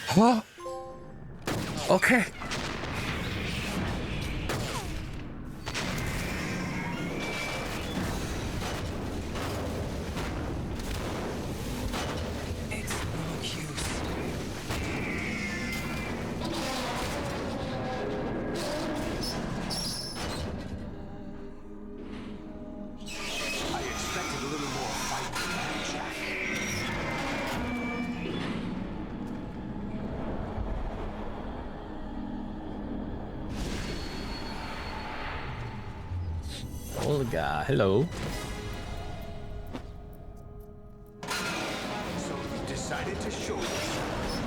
Huh? Okay. It's no use. I expected a little more fight than that, Jack. Olga, hello. So you decided to show yourself.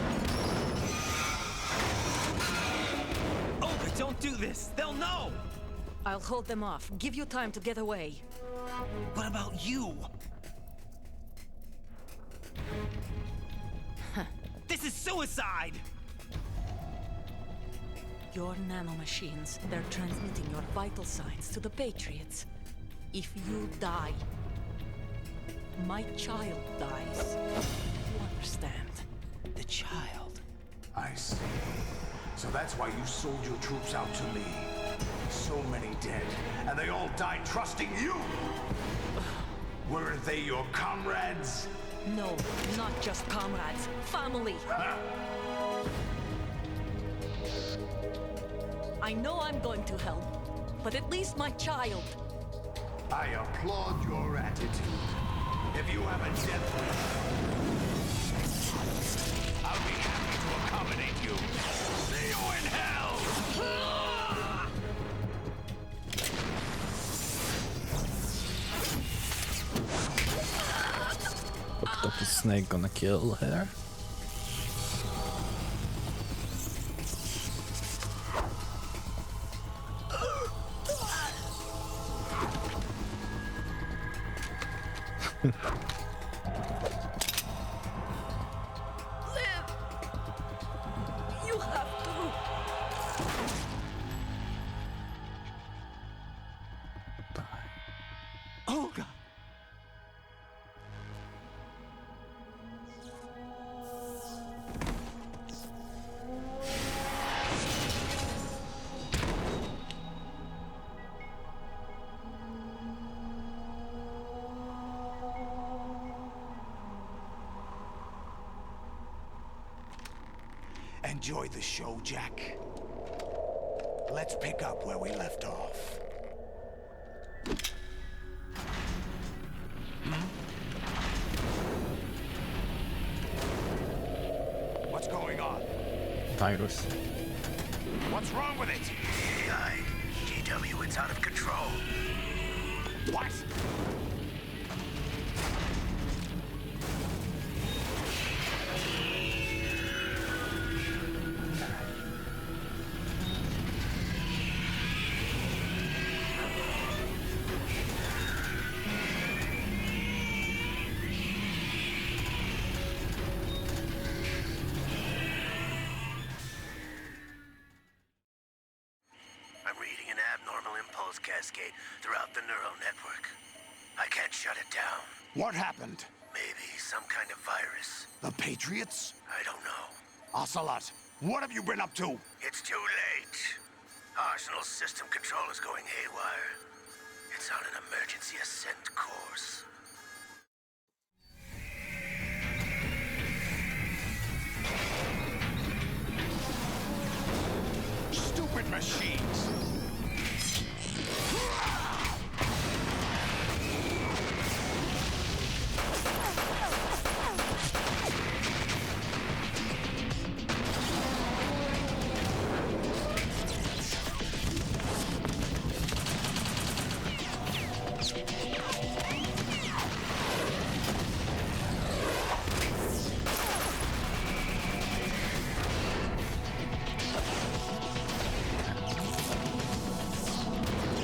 Olga, don't do this! They'll know! I'll hold them off. Give you time to get away. What about you? This is suicide! Your nanomachines, they're transmitting your vital signs to the Patriots. If you die, my child dies. You understand? The child. I see. So that's why you sold your troops out to me. So many dead, and they all died trusting you! Weren't they your comrades? No, not just comrades. Family. I know I'm going to help, but at least my child. I applaud your attitude. If you have a death wish, I'll be happy to accommodate you. See you in hell! Octopus Snake gonna kill her. Live! You have to! Olga! Enjoy the show, Jack. Let's pick up where we left off. What's going on? Virus. What's wrong with it? AI, GW, it's out of control. What? I'm reading an abnormal impulse cascade throughout the neural network. I can't shut it down. What happened? Maybe some kind of virus. The Patriots? I don't know. Ocelot, what have you been up to? It's too late. Arsenal's system control is going haywire. It's on an emergency ascent course. Stupid machines!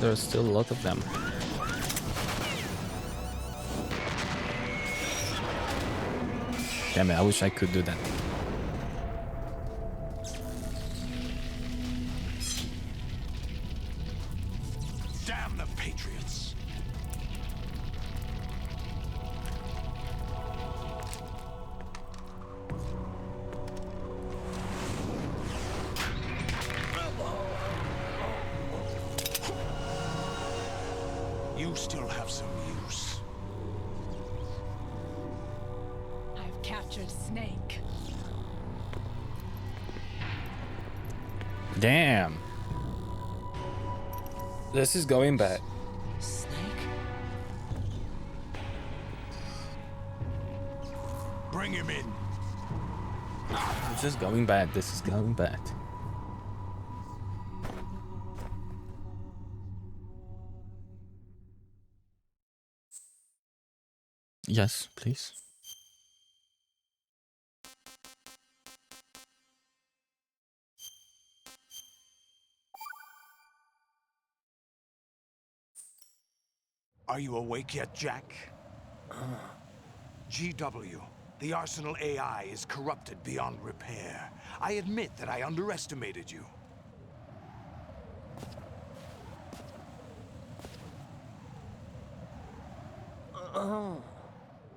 There's still a lot of them. Damn it, I wish I could do that. Damn the Patriots! You still have some use. I've captured Snake. Damn. This is going bad. Snake? Bring him in. This is going bad. This is going bad. Yes, please. Are you awake yet, Jack? GW, the Arsenal AI is corrupted beyond repair. I admit that I underestimated you.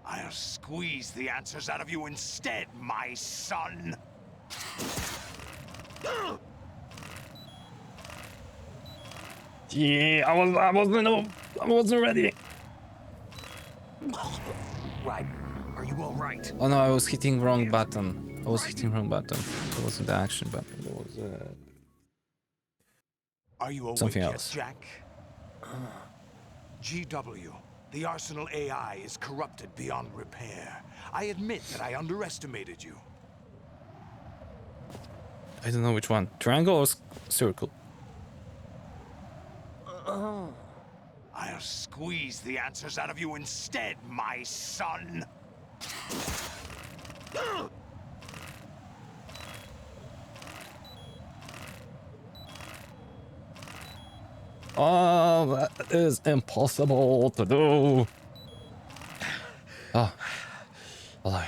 I'll squeeze the answers out of you instead, my son. Yeah, I wasn't ready. Right. Are you all right? Oh no, I was hitting wrong button. I was hitting wrong button. It wasn't the action button. It was Are you awake something yet, else. Jack? GW, the Arsenal AI is corrupted beyond repair. I admit that I underestimated you. I don't know which one. Triangle or circle? I'll squeeze the answers out of you instead, my son. Oh, that is impossible to do. Oh, alive.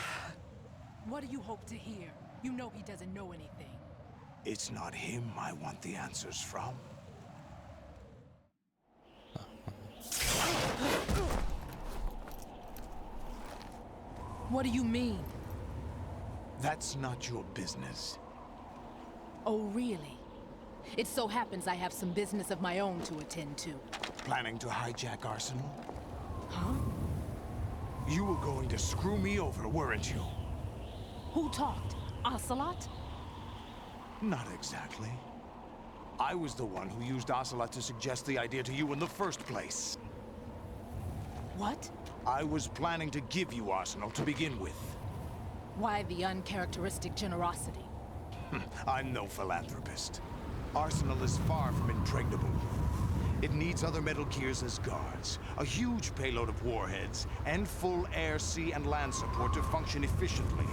What do you hope to hear? You know he doesn't know anything. It's not him I want the answers from. What do you mean? That's not your business. Oh, really? It so happens I have some business of my own to attend to. Planning to hijack Arsenal? Huh? You were going to screw me over, weren't you? Who talked? Ocelot? Not exactly. I was the one who used Ocelot to suggest the idea to you in the first place. What? I was planning to give you Arsenal to begin with. Why the uncharacteristic generosity? I'm no philanthropist. Arsenal is far from impregnable. It needs other Metal Gears as guards, a huge payload of warheads, and full air, sea, and land support to function efficiently.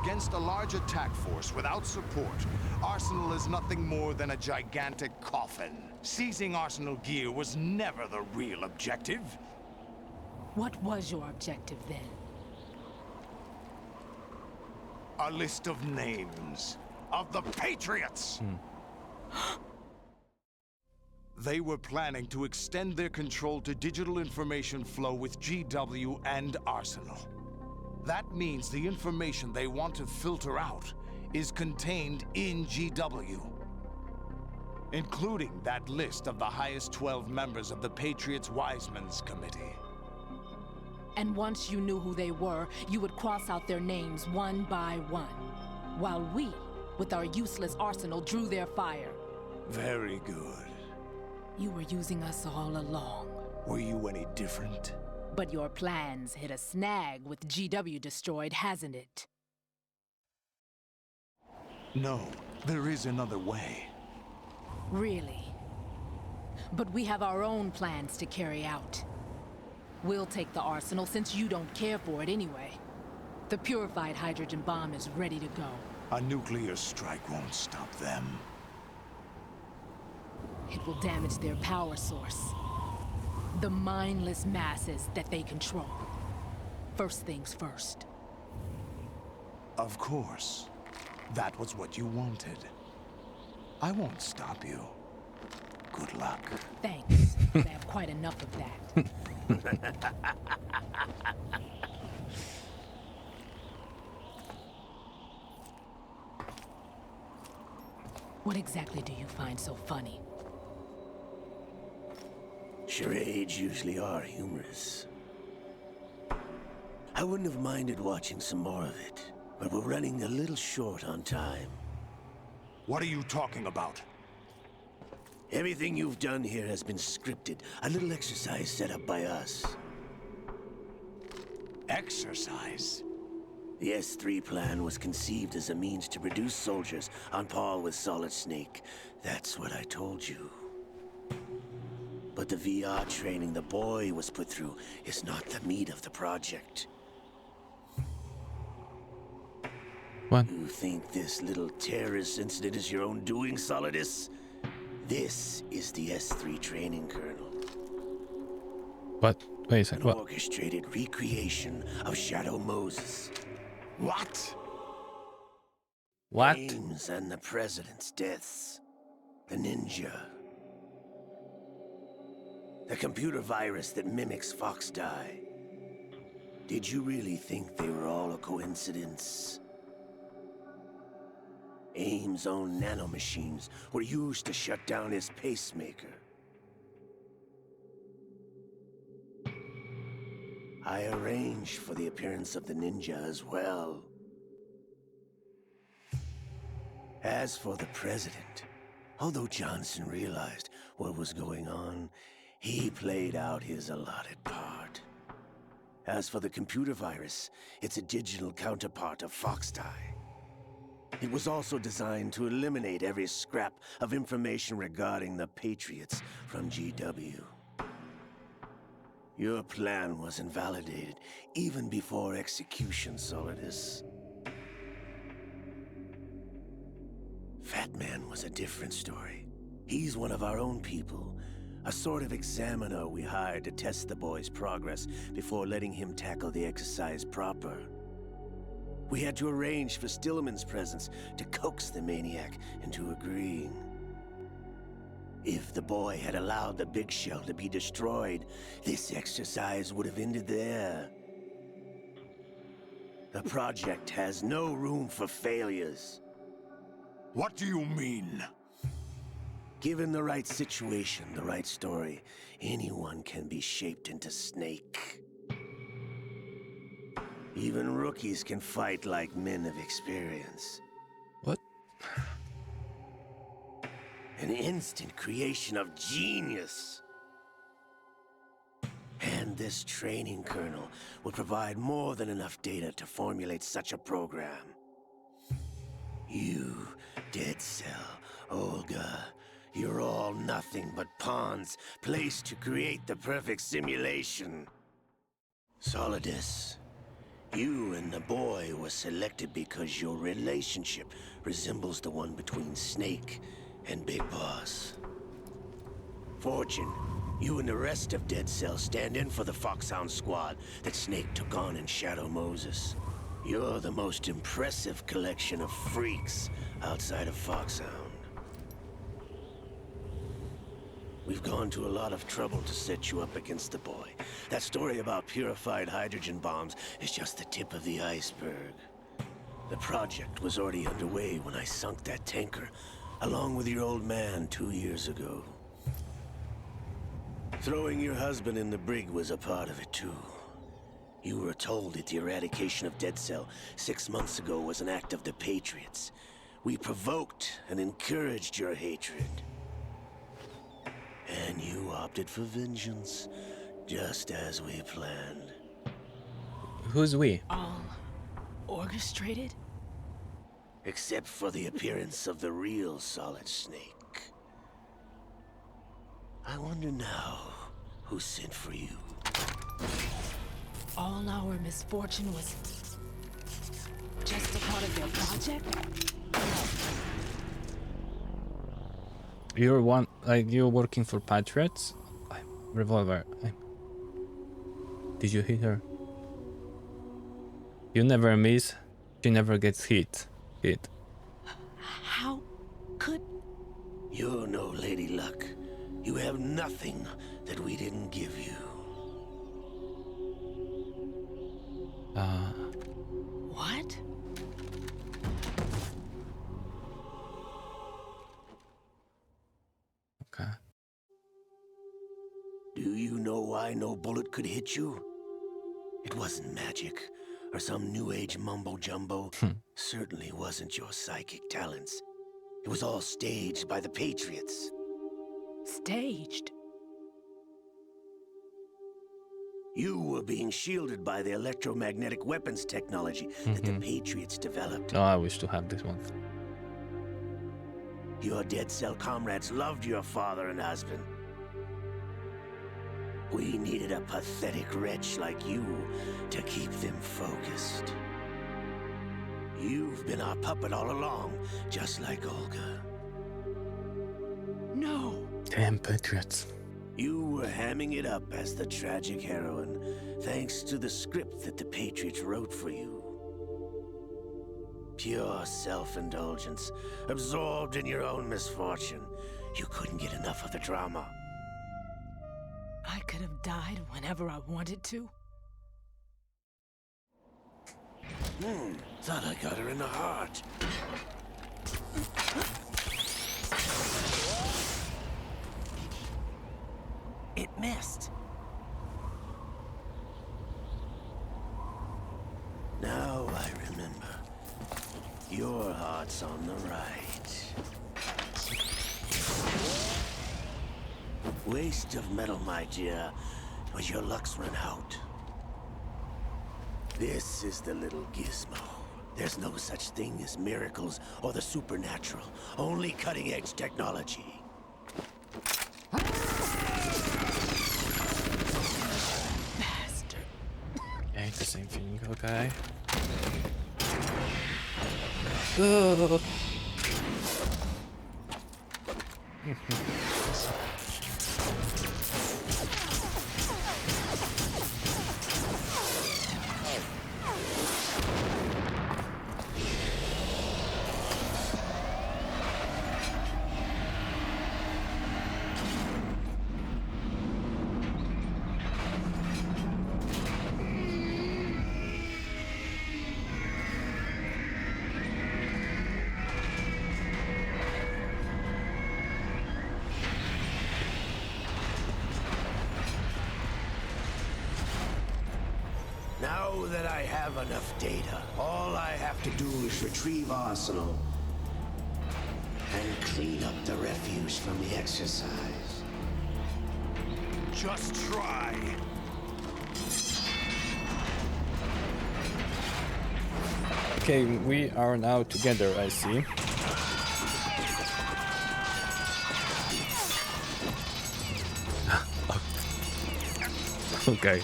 Against a large attack force without support, Arsenal is nothing more than a gigantic coffin. Seizing Arsenal gear was never the real objective. What was your objective then? A list of names of the Patriots! They were planning to extend their control to digital information flow with GW and Arsenal. That means the information they want to filter out is contained in GW, including that list of the highest 12 members of the Patriots Wiseman's Committee. And once you knew who they were, you would cross out their names one by one, while we, with our useless arsenal, drew their fire. Very good. You were using us all along. Were you any different? But your plans hit a snag with GW destroyed, hasn't it? No, there is another way. Really? But we have our own plans to carry out. We'll take the arsenal since you don't care for it anyway. The purified hydrogen bomb is ready to go. A nuclear strike won't stop them. It will damage their power source. The mindless masses that they control. First things first. Of course. That was what you wanted. I won't stop you. Good luck. Thanks. I have quite enough of that. What exactly do you find so funny? Charades usually are humorous. I wouldn't have minded watching some more of it, but we're running a little short on time. What are you talking about? Everything you've done here has been scripted. A little exercise set up by us. Exercise? The S3 plan was conceived as a means to produce soldiers on par with Solid Snake. That's what I told you. But the VR training the boy was put through is not the meat of the project. What? You think this little terrorist incident is your own doing, Solidus? This is the S3 training kernel. What? Wait a sec. An What? orchestrated recreation of Shadow Moses. What? What? Ames and the president's deaths. The ninja. The computer virus that mimics Foxdie. Did you really think they were all a coincidence? Ames' own nanomachines were used to shut down his pacemaker. I arranged for the appearance of the ninja as well. As for the president, although Johnson realized what was going on, he played out his allotted part. As for the computer virus, it's a digital counterpart of Foxdie. It was also designed to eliminate every scrap of information regarding the Patriots from GW. Your plan was invalidated even before execution, Solidus. Fat Man was a different story. He's one of our own people, a sort of examiner we hired to test the boy's progress before letting him tackle the exercise proper. We had to arrange for Stillman's presence to coax the maniac into agreeing. If the boy had allowed the big shell to be destroyed, this exercise would have ended there. The project has no room for failures. What do you mean? Given the right situation, the right story, anyone can be shaped into Snake. Even rookies can fight like men of experience. What? An instant creation of genius. And this training kernel will provide more than enough data to formulate such a program. You, Dead Cell, Olga, you're all nothing but pawns placed to create the perfect simulation. Solidus, you and the boy were selected because your relationship resembles the one between Snake and Big Boss. Fortune, you and the rest of Dead Cell stand in for the Foxhound squad that Snake took on in Shadow Moses. You're the most impressive collection of freaks outside of Foxhound. We've gone to a lot of trouble to set you up against the boy. That story about purified hydrogen bombs is just the tip of the iceberg. The project was already underway when I sunk that tanker, along with your old man 2 years ago. Throwing your husband in the brig was a part of it too. You were told that the eradication of Dead Cell 6 months ago was an act of the Patriots. We provoked and encouraged your hatred. And you opted for vengeance, just as we planned. Who's we? All orchestrated? Except for the appearance of the real Solid Snake. I wonder now who sent for you. All our misfortune was just a part of their project? You're one, like you're working for Patriots? Revolver. Did you hit her? You never miss. She never gets hit. How could... You're no Lady Luck. You have nothing that we didn't give you. What? Okay. Do why no bullet could hit you? It wasn't magic or some new age mumbo jumbo. Certainly wasn't your psychic talents. It was all staged by the Patriots. Staged? You were being shielded by the electromagnetic weapons technology that the Patriots developed. Oh, I wish to have this one. Your dead cell comrades loved your father and husband. We needed a pathetic wretch like you to keep them focused. You've been our puppet all along, just like Olga. No. Damn Patriots. You were hamming it up as the tragic heroine, thanks to the script that the Patriots wrote for you. Pure self-indulgence, absorbed in your own misfortune. You couldn't get enough of the drama. I could have died whenever I wanted to. Thought I got her in the heart. It missed. Now I remember. Your heart's on the right. Waste of metal, my dear. Was your luck's run out? This is the little gizmo. There's no such thing as miracles or the supernatural. Only cutting-edge technology. Bastard. Okay, the same thing, okay. Oh. Now that I have enough data, all I have to do is retrieve Arsenal and clean up the refuse from the exercise. Just try. Okay, we are now together, I see. Okay,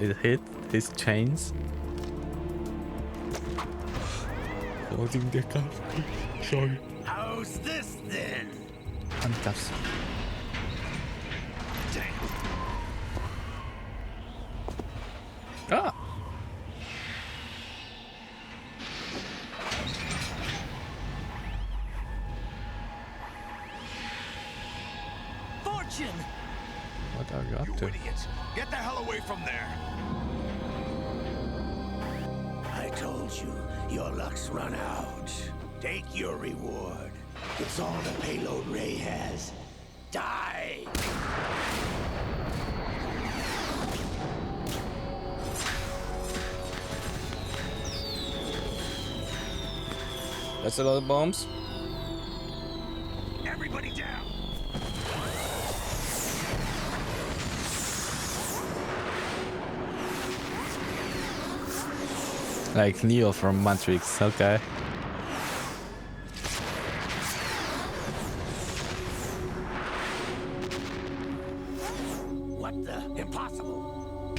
it hit his chains. Holding the car. Sorry. How's this then? Handcuffs. Ah! Fortune! What are you up You to? idiots! Get the hell away from there! I told you, your luck's run out. Take your reward. It's all the payload Ray has. Die! That's a lot of bombs. Everybody down! Like Neo from Matrix, okay. What the? Impossible!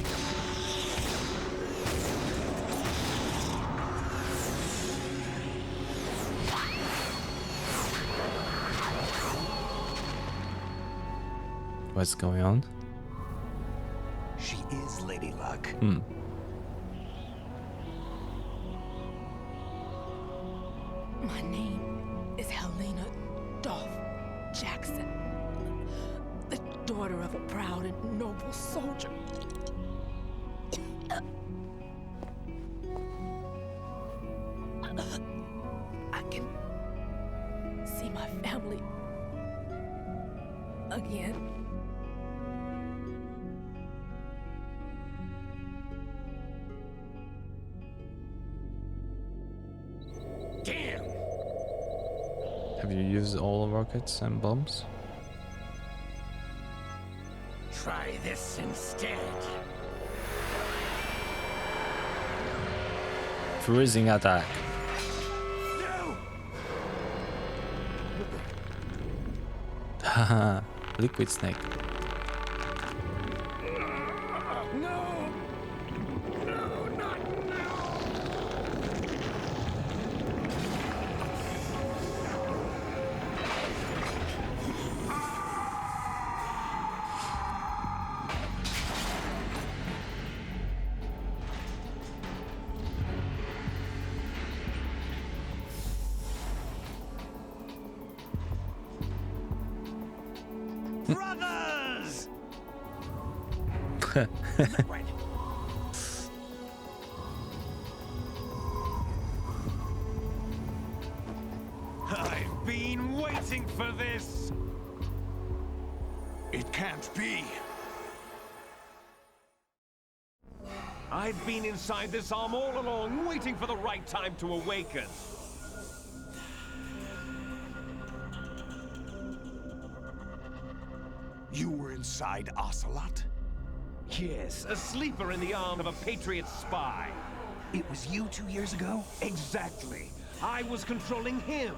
What's going on? She is Lady Luck. My name is Helena Dolph Jackson, the daughter of a proud and noble soldier. I can see my family again. Have you used all rockets and bombs? Try this instead. Freezing attack. No! Haha, liquid snake. No! No, not now! Brothers! Liquid. I've been waiting for this! It can't be. I've been inside this arm all along, waiting for the right time to awaken. You were inside Ocelot? Yes, a sleeper in the arm of a Patriot spy. It was you 2 years ago? Exactly. I was controlling him.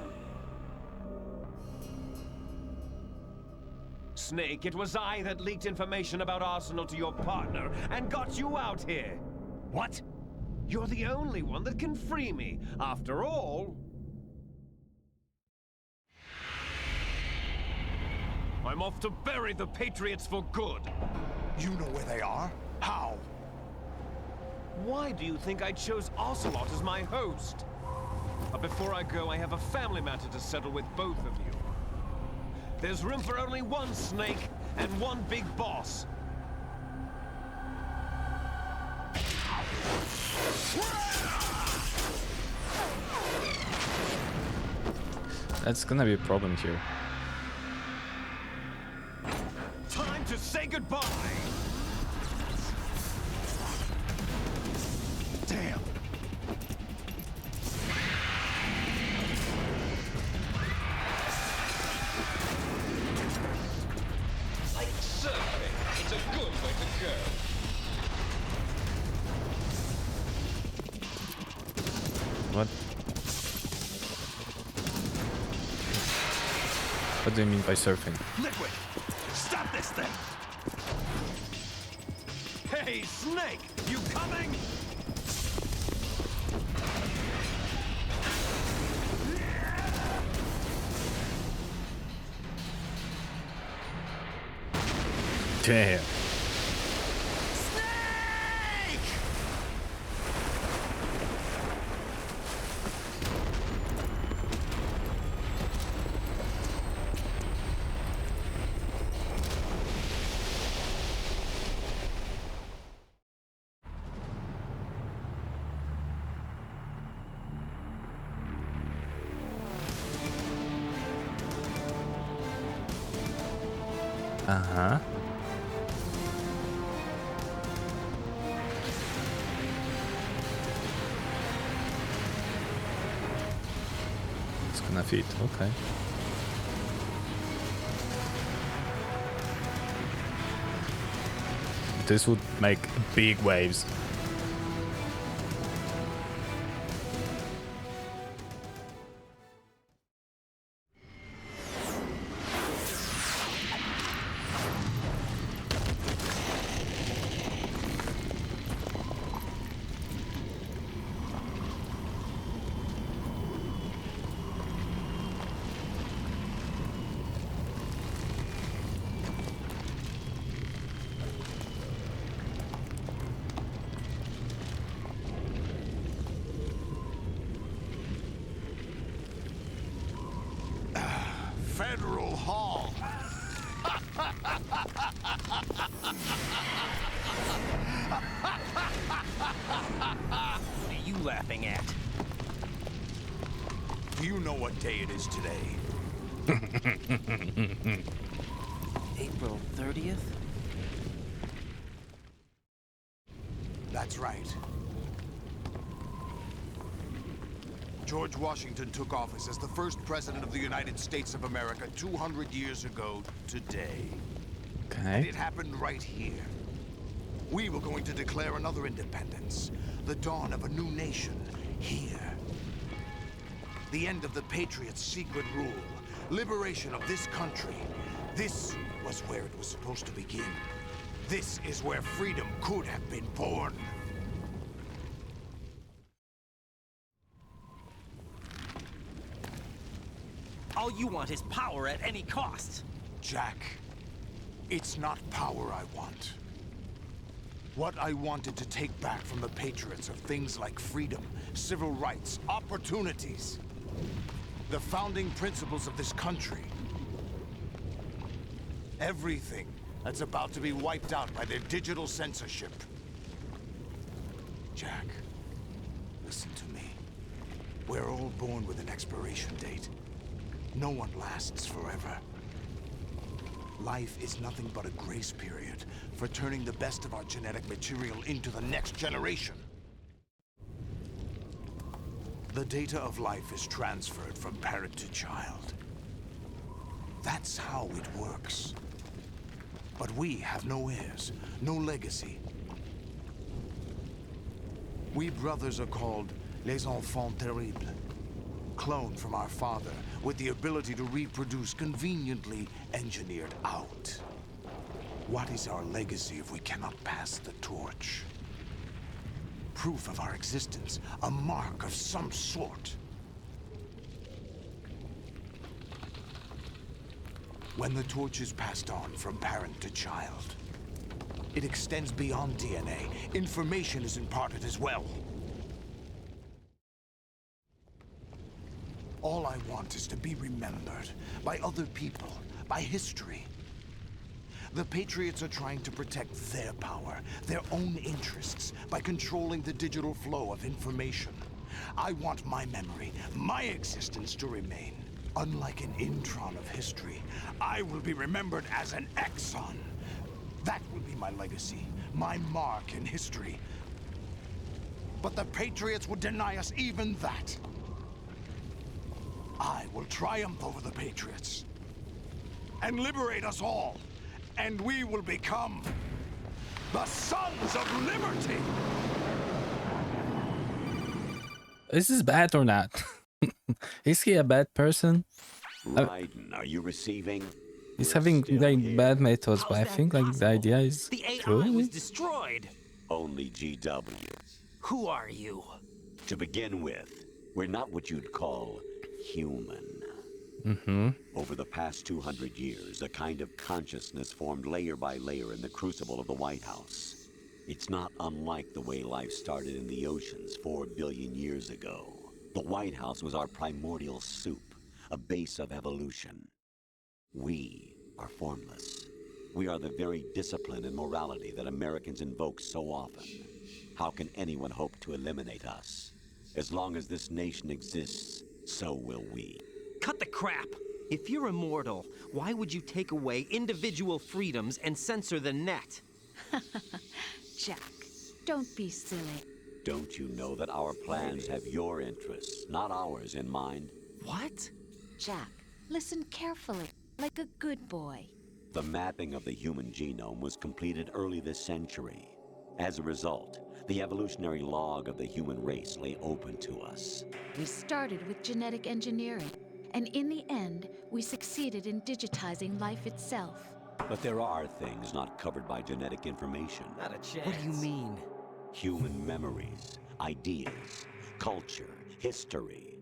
Snake, it was I that leaked information about Arsenal to your partner and got you out here. What? You're the only one that can free me. After all, I'm off to bury the Patriots for good. You know where they are? How? Why do you think I chose Ocelot as my host? But before I go, I have a family matter to settle with both of you. There's room for only one Snake and one big boss. That's gonna be a problem here. Time to say goodbye! Damn. Like surfing, it's a good way to go. What? What do you mean by surfing? Liquid! Stop this thing! Hey, Snake! You coming? Damn. Uh-huh. It's gonna fit, okay. This would make big waves. Federal Hall. What are you laughing at? Do you know what day it is today? April 30th? That's right. George Washington took office as the first president of the United States of America 200 years ago today. And Okay. it happened right here. We were going to declare another independence, the dawn of a new nation, here. The end of the Patriots' secret rule, liberation of this country. This was where it was supposed to begin. This is where freedom could have been born. All you want is power at any cost. Jack, it's not power I want. What I wanted to take back from the Patriots are things like freedom, civil rights, opportunities. The founding principles of this country. Everything that's about to be wiped out by their digital censorship. Jack, listen to me. We're all born with an expiration date. No one lasts forever. Life is nothing but a grace period for turning the best of our genetic material into the next generation. The data of life is transferred from parent to child. That's how it works. But we have no heirs, no legacy. We brothers are called les enfants terribles. Cloned from our father, with the ability to reproduce conveniently engineered out. What is our legacy if we cannot pass the torch? Proof of our existence, a mark of some sort. When the torch is passed on from parent to child, it extends beyond DNA. Information is imparted as well. All I want is to be remembered by other people, by history. The Patriots are trying to protect their power, their own interests, by controlling the digital flow of information. I want my memory, my existence to remain. Unlike an intron of history, I will be remembered as an exon. That will be my legacy, my mark in history. But the Patriots would deny us even that. I will triumph over the Patriots and liberate us all, and we will become the Sons of Liberty! Is this bad or not? Is he a bad person? Raiden, are you receiving? He's We're having still like here. bad methods, but I How's think that like the possible? idea is The AI true. was destroyed. Only GW. Who are you? To begin with, we're not what you'd call human. Over the past 200 years, a kind of consciousness formed layer by layer in the crucible of the White House. It's not unlike the way life started in the oceans 4 billion years ago. The White House was our primordial soup, a base of evolution. We are formless. We are the very discipline and morality that Americans invoke so often. How can anyone hope to eliminate us? As long as this nation exists, so will we. Cut the crap. If you're immortal, why would you take away individual freedoms and censor the net? Jack, don't be silly. Don't you know that our plans have your interests, not ours, in mind? What? Jack, listen carefully, like a good boy. The mapping of the human genome was completed early this century. As a result, the evolutionary log of the human race lay open to us. We started with genetic engineering, and in the end, we succeeded in digitizing life itself. But there are things not covered by genetic information. Not a chance. What do you mean? Human memories, ideas, culture, history.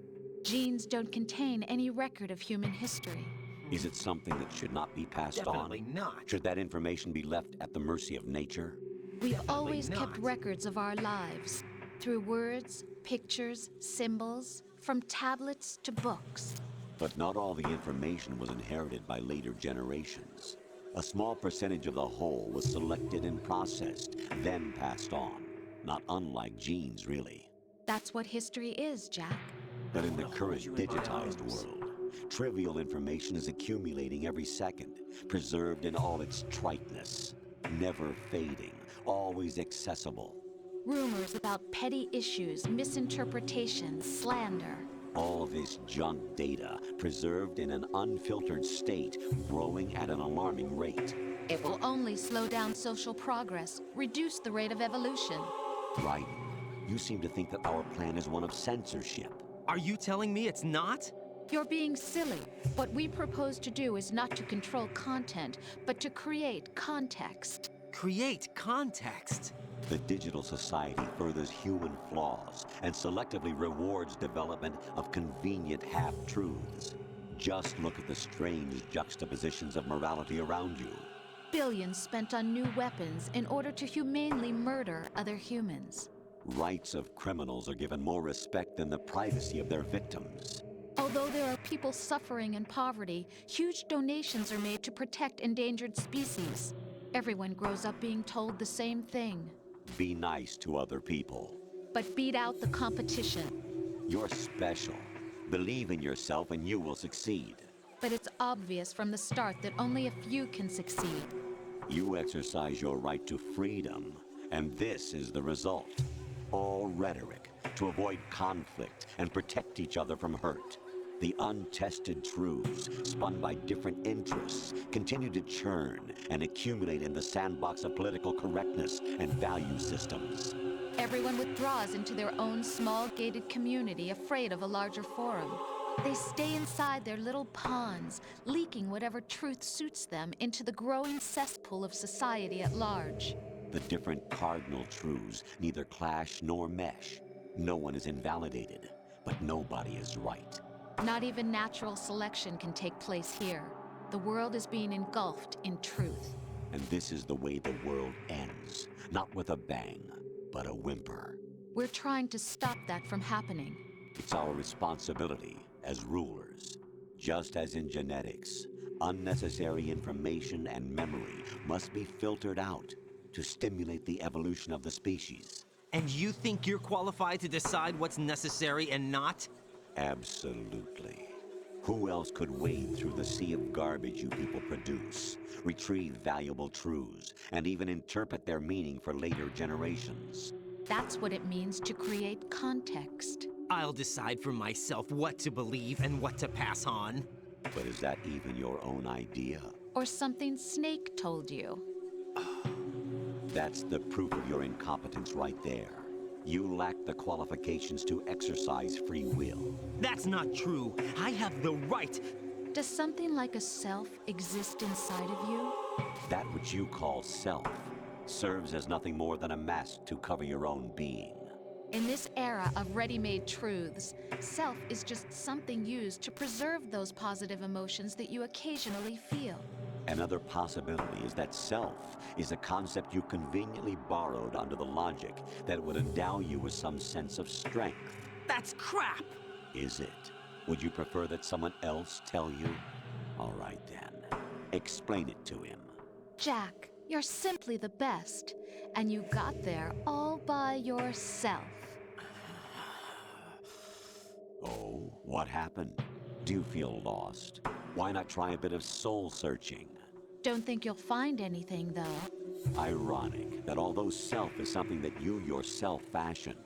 Genes don't contain any record of human history. Is it something that should not be passed Definitely on? not. Should that information be left at the mercy of nature? We've always not. kept records of our lives, through words, pictures, symbols, from tablets to books. But not all the information was inherited by later generations. A small percentage of the whole was selected and processed, then passed on. Not unlike genes, really. That's what history is, Jack. But in the current digitized world, trivial information is accumulating every second, preserved in all its triteness, never fading, always accessible. Rumors about petty issues, misinterpretations, slander. All this junk data, preserved in an unfiltered state, growing at an alarming rate. It will only slow down social progress, reduce the rate of evolution. Right. You seem to think that our plan is one of censorship. Are you telling me it's not? You're being silly. What we propose to do is not to control content, but to create context. Create context. The digital society furthers human flaws and selectively rewards development of convenient half-truths. Just look at the strange juxtapositions of morality around you. Billions spent on new weapons in order to humanely murder other humans. Rights of criminals are given more respect than the privacy of their victims. Although there are people suffering in poverty, huge donations are made to protect endangered species. Everyone grows up being told the same thing. Be nice to other people. But beat out the competition. You're special. Believe in yourself and you will succeed. But it's obvious from the start that only a few can succeed. You exercise your right to freedom, and this is the result. All rhetoric to avoid conflict and protect each other from hurt. The untested truths, spun by different interests, continue to churn and accumulate in the sandbox of political correctness and value systems. Everyone withdraws into their own small gated community, afraid of a larger forum. They stay inside their little ponds, leaking whatever truth suits them into the growing cesspool of society at large. The different cardinal truths neither clash nor mesh. No one is invalidated, but nobody is right. Not even natural selection can take place here. The world is being engulfed in truth. And this is the way the world ends. Not with a bang, but a whimper. We're trying to stop that from happening. It's our responsibility as rulers. Just as in genetics, unnecessary information and memory must be filtered out to stimulate the evolution of the species. And you think you're qualified to decide what's necessary and not? Absolutely. Who else could wade through the sea of garbage you people produce, retrieve valuable truths, and even interpret their meaning for later generations? That's what it means to create context. I'll decide for myself what to believe and what to pass on. But is that even your own idea? Or something Snake told you. That's the proof of your incompetence right there. You lack the qualifications to exercise free will. That's not true. I have the right. Does something like a self exist inside of you? That which you call self serves as nothing more than a mask to cover your own being. In this era of ready-made truths, self is just something used to preserve those positive emotions that you occasionally feel. Another possibility is that self is a concept you conveniently borrowed under the logic that would endow you with some sense of strength. That's crap! Is it? Would you prefer that someone else tell you? All right then. Explain it to him. Jack, you're simply the best, and you got there all by yourself. Oh, what happened? Do you feel lost? Why not try a bit of soul-searching? Don't think you'll find anything, though. Ironic that although self is something that you yourself fashioned,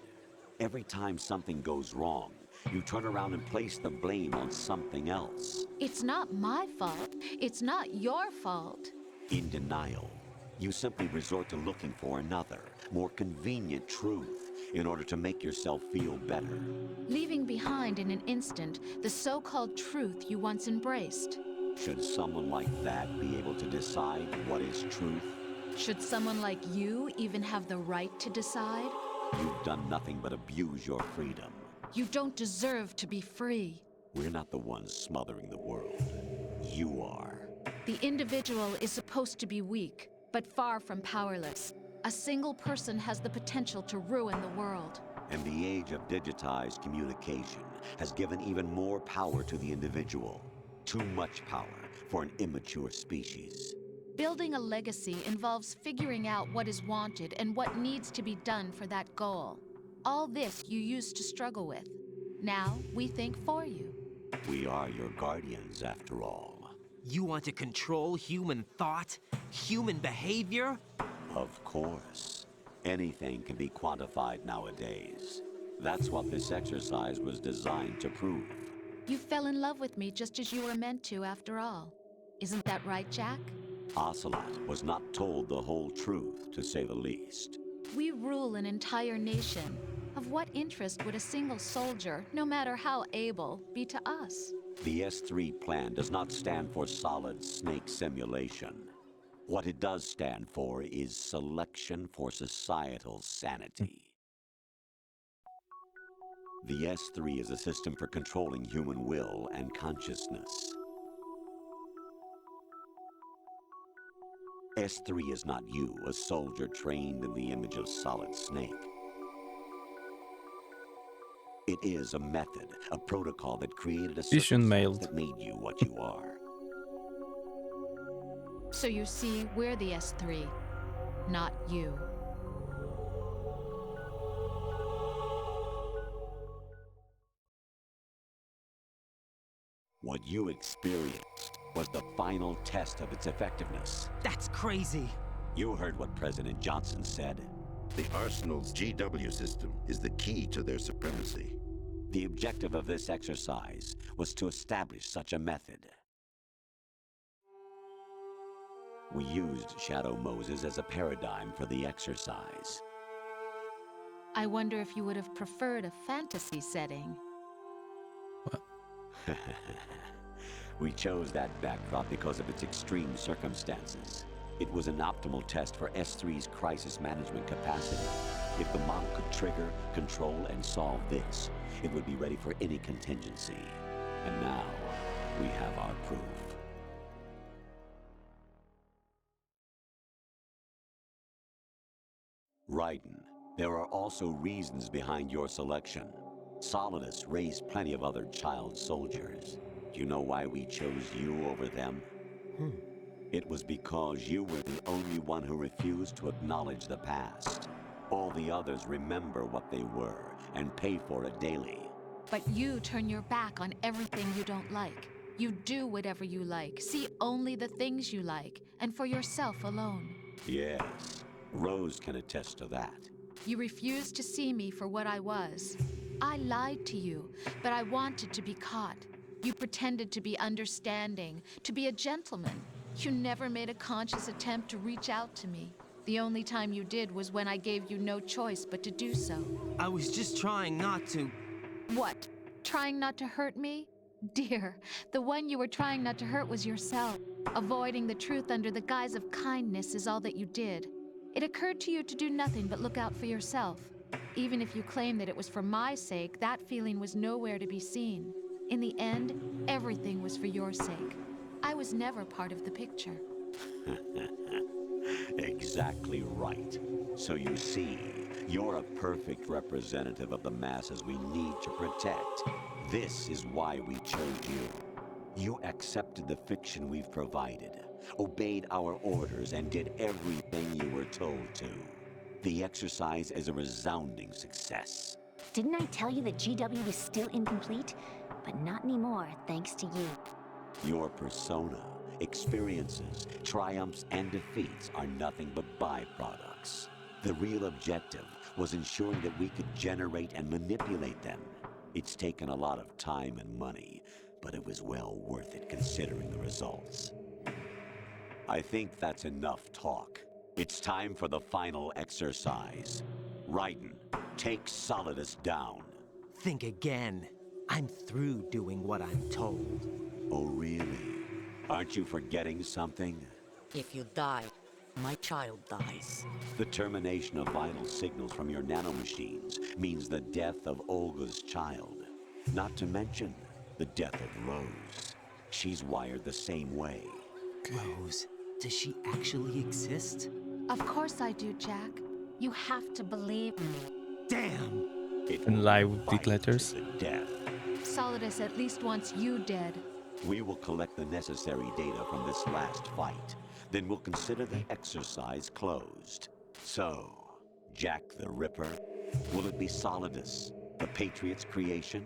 every time something goes wrong, you turn around and place the blame on something else. It's not my fault. It's not your fault. In denial, you simply resort to looking for another, more convenient truth in order to make yourself feel better. Leaving behind in an instant the so-called truth you once embraced. Should someone like that be able to decide what is truth? Should someone like you even have the right to decide? You've done nothing but abuse your freedom. You don't deserve to be free. We're not the ones smothering the world. You are. The individual is supposed to be weak, but far from powerless. A single person has the potential to ruin the world. And the age of digitized communication has given even more power to the individual. Too much power for an immature species. Building a legacy involves figuring out what is wanted and what needs to be done for that goal. All this you used to struggle with. Now we think for you. We are your guardians, after all. You want to control human thought? Human behavior? Of course. Anything can be quantified nowadays. That's what this exercise was designed to prove. You fell in love with me just as you were meant to, after all. Isn't that right, Jack? Ocelot was not told the whole truth, to say the least. We rule an entire nation. Of what interest would a single soldier, no matter how able, be to us? The S3 plan does not stand for solid snake simulation. What it does stand for is selection for societal sanity. The S3 is a system for controlling human will and consciousness. S3 is not you, a soldier trained in the image of Solid Snake. It is a method, a protocol that created a Vision circumstance mailed. that made you what you are. So you see, we're the S3, not you. What you experienced was the final test of its effectiveness. That's crazy. You heard what President Johnson said. The Arsenal's GW system is the key to their supremacy. The objective of this exercise was to establish such a method. We used Shadow Moses as a paradigm for the exercise. I wonder if you would have preferred a fantasy setting. We chose that backdrop because of its extreme circumstances. It was an optimal test for S3's crisis management capacity. If the model could trigger, control, and solve this, it would be ready for any contingency. And now, we have our proof. Raiden, there are also reasons behind your selection. Solidus raised plenty of other child soldiers. Do you know why we chose you over them? It was because you were the only one who refused to acknowledge the past. All the others remember what they were and pay for it daily. But you turn your back on everything you don't like. You do whatever you like, see only the things you like, and for yourself alone. Yes, Rose can attest to that. You refused to see me for what I was. I lied to you, but I wanted to be caught. You pretended to be understanding, to be a gentleman. You never made a conscious attempt to reach out to me. The only time you did was when I gave you no choice but to do so. I was just trying not to. What? Trying not to hurt me? Dear, the one you were trying not to hurt was yourself. Avoiding the truth under the guise of kindness is all that you did. It occurred to you to do nothing but look out for yourself. Even if you claim that it was for my sake, that feeling was nowhere to be seen. In the end, everything was for your sake. I was never part of the picture. Exactly right. So you see, you're a perfect representative of the masses we need to protect. This is why we chose you. You accepted the fiction we've provided, obeyed our orders, and did everything you were told to. The exercise is a resounding success. Didn't I tell you that GW was still incomplete? But not anymore, thanks to you. Your persona, experiences, triumphs, and defeats are nothing but byproducts. The real objective was ensuring that we could generate and manipulate them. It's taken a lot of time and money, but it was well worth it considering the results. I think that's enough talk. It's time for the final exercise. Raiden, take Solidus down. Think again. I'm through doing what I'm told. Oh, really? Aren't you forgetting something? If you die, my child dies. The termination of vital signals from your nanomachines means the death of Olga's child. Not to mention the death of Rose. She's wired the same way. Rose, does she actually exist? Of course I do, Jack. You have to believe me. Damn! It And will lie with fight big letters. to the death. Solidus at least wants you dead. We will collect the necessary data from this last fight. Then we'll consider the exercise closed. So, Jack the Ripper, will it be Solidus, the Patriot's creation,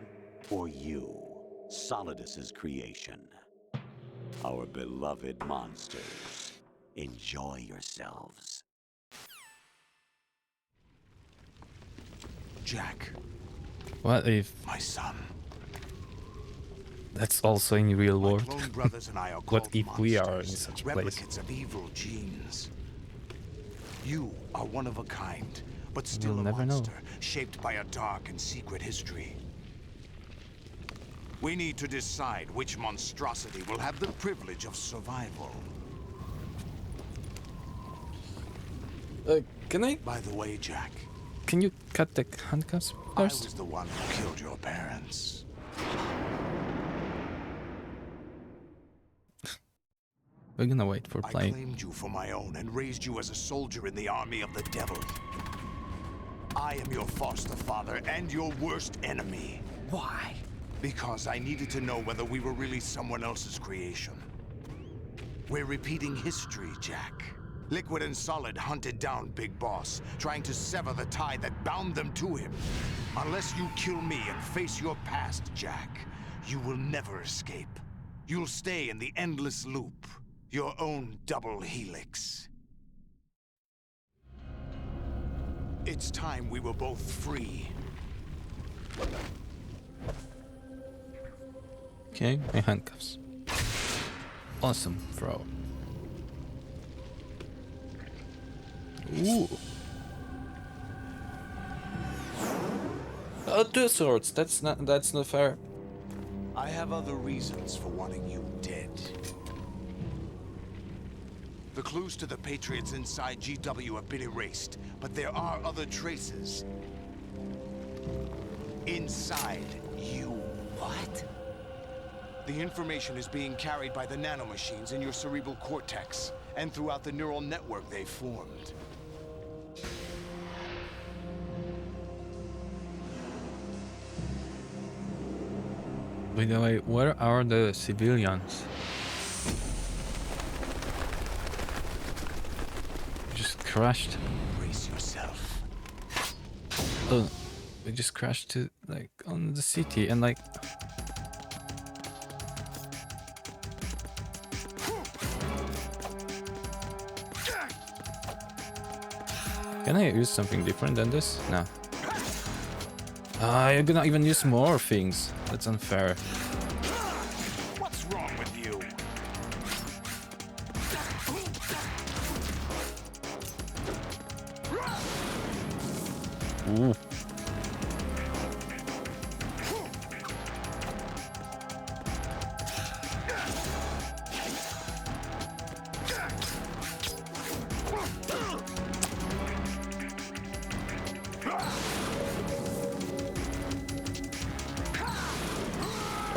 or you, Solidus's creation? Our beloved monsters, enjoy yourselves. Jack, What if My son. that's also in real My world? clone brothers and I are What called if we are in monsters, such a place? replicates of evil genes. You are one of a kind, but still We'll a never know. monster, shaped by a dark and secret history. We need to decide which monstrosity will have the privilege of survival. Can I? By the way, Jack, Can you cut the handcuffs I first? was the one who killed your parents. We're gonna wait for I playing. claimed you for my own and raised you as a soldier in the army of the devil. I am your foster father and your worst enemy. Why? Because I needed to know whether we were really someone else's creation. We're repeating history, Jack. Liquid and Solid hunted down Big Boss, trying to sever the tie that bound them to him. Unless you kill me and face your past, Jack, you will never escape. You'll stay in the endless loop, your own double helix. It's time we were both free. Okay, my handcuffs. Awesome, bro. Ooh. Oh, 2 swords. That's not fair. I have other reasons for wanting you dead. The clues to the Patriots inside GW have been erased, but there are other traces. Inside you. What? The information is being carried by the nanomachines in your cerebral cortex, and throughout the neural network they formed. By the way, where are the civilians? Just crashed. Brace yourself. Oh, we just crashed to like on the city and like. Can I use something different than this? No. You're gonna even use more things. That's unfair. What's wrong with you? Ooh.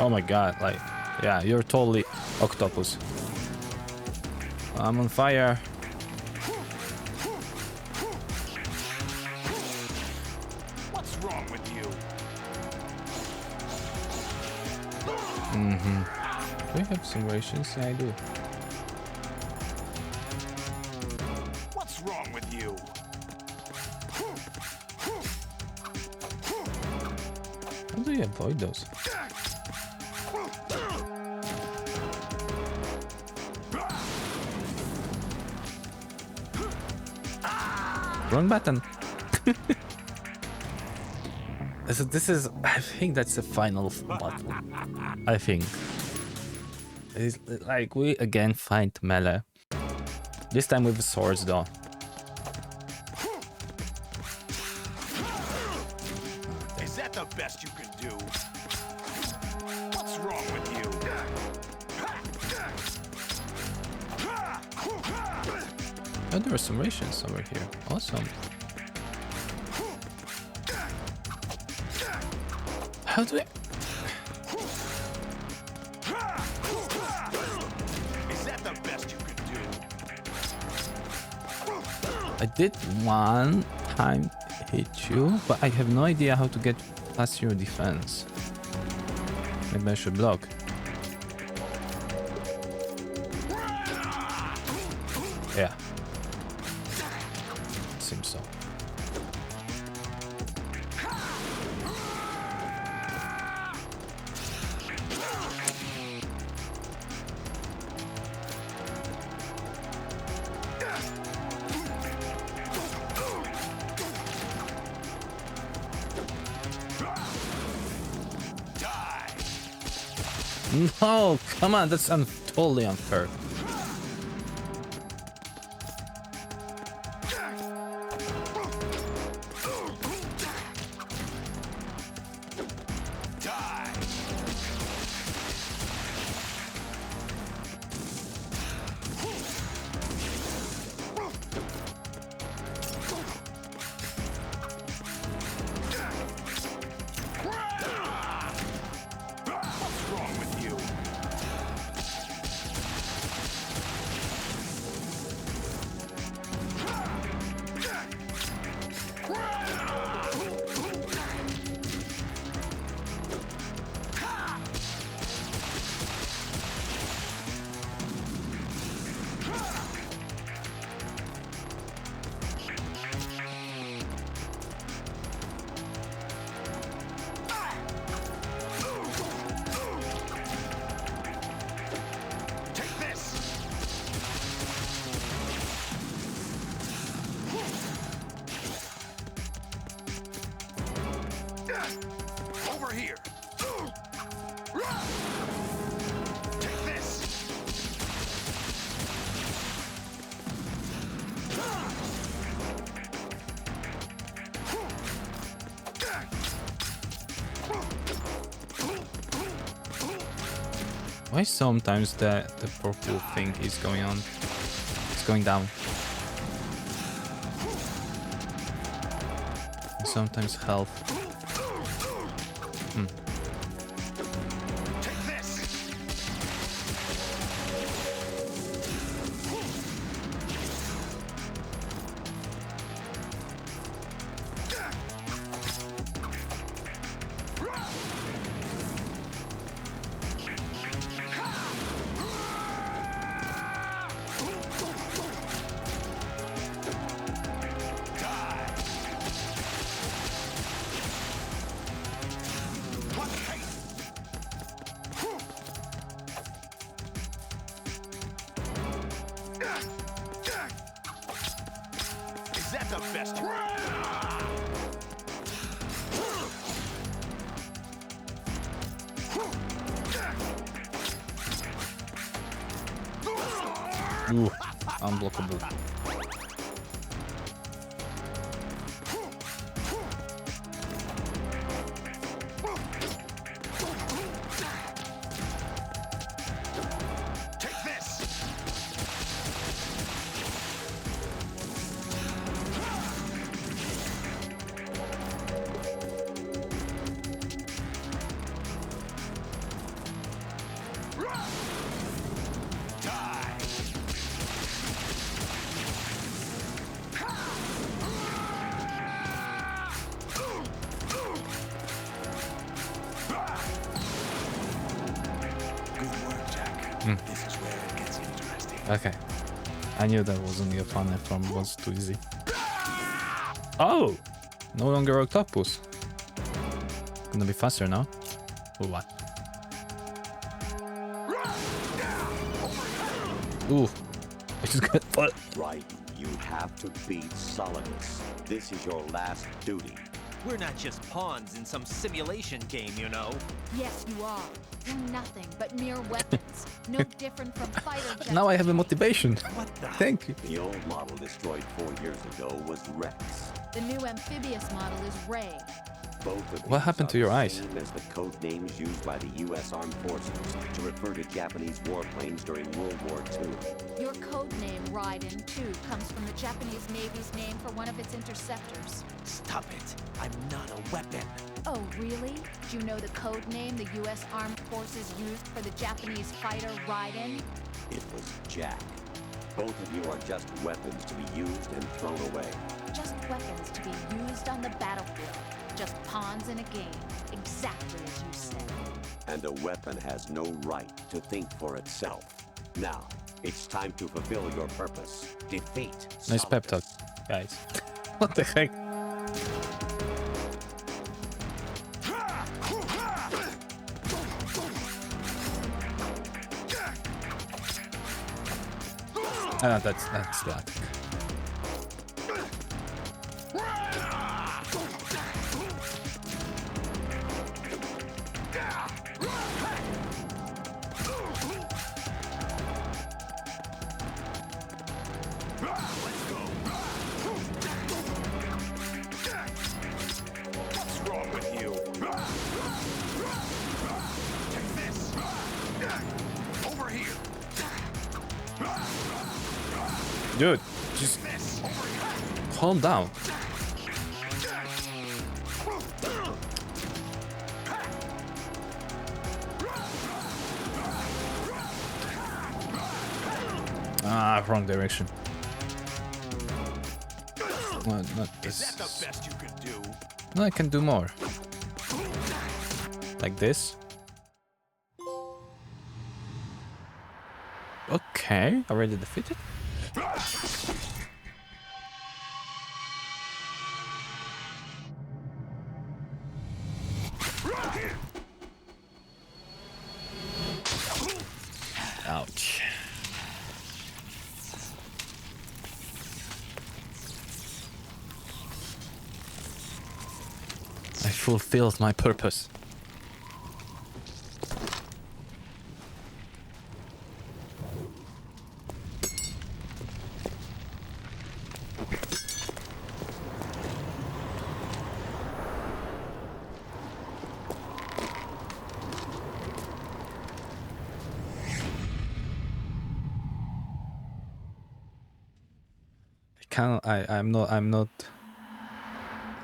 Oh my god, like, yeah, you're totally octopus. I'm on fire. What's wrong with you? Do I have some rations? Yeah, I do. What's wrong with you? How do you avoid those? Wrong button. So this is, I think that's the final battle. I think. It's like we again find melee. This time with the swords though. Is that the best you can do? What's wrong with you? Oh, there are some rations over here. Awesome. How do I... Is that the best you can do? I did one time hit you, but I have no idea how to get past your defense. Maybe I should block. Yeah. Seems so. No, come on, that's totally unfair. Over here. Take this. Why sometimes the purple thing is going on? It's going down. And sometimes health. Take this. Is that the best? Ooh, unblockable. Take this. This is where it gets interesting. Okay. I knew that wasn't your fun from was too easy. Oh! No longer octopus. Gonna be faster now? Or what? Ooh. I just got but Right, you have to beat Solidus. This is your last duty. We're not just pawns in some simulation game, you know. Yes, you are. You're nothing but mere weapons. No different from fighter jets. now I have a motivation. What the? Thank you. The old model destroyed 4 years ago was Rex. The new amphibious model is Ray. Both of What these happened are to your the eyes? same as the code names used by the U.S. Armed Forces to refer to Japanese warplanes during World War II. Your code name, Raiden, too, comes from the Japanese Navy's name for one of its interceptors. Stop it. I'm not a weapon. Oh, really? Do you know the code name the U.S. Armed Forces used for the Japanese fighter Raiden? It was Jack. Both of you are just weapons to be used and thrown away. Just weapons to be used on the battlefield. Just pawns in a game. Exactly as you said. And a weapon has no right to think for itself. Now, it's time to fulfill your purpose. Defeat Nice pep talk, Solidus. guys. What the heck? That's that. Dude, just calm down. Ah, wrong direction. No, not this. Is that the best you could do? No, I can do more. Like this. Okay, already defeated. Ouch. I fulfilled my purpose. I'm not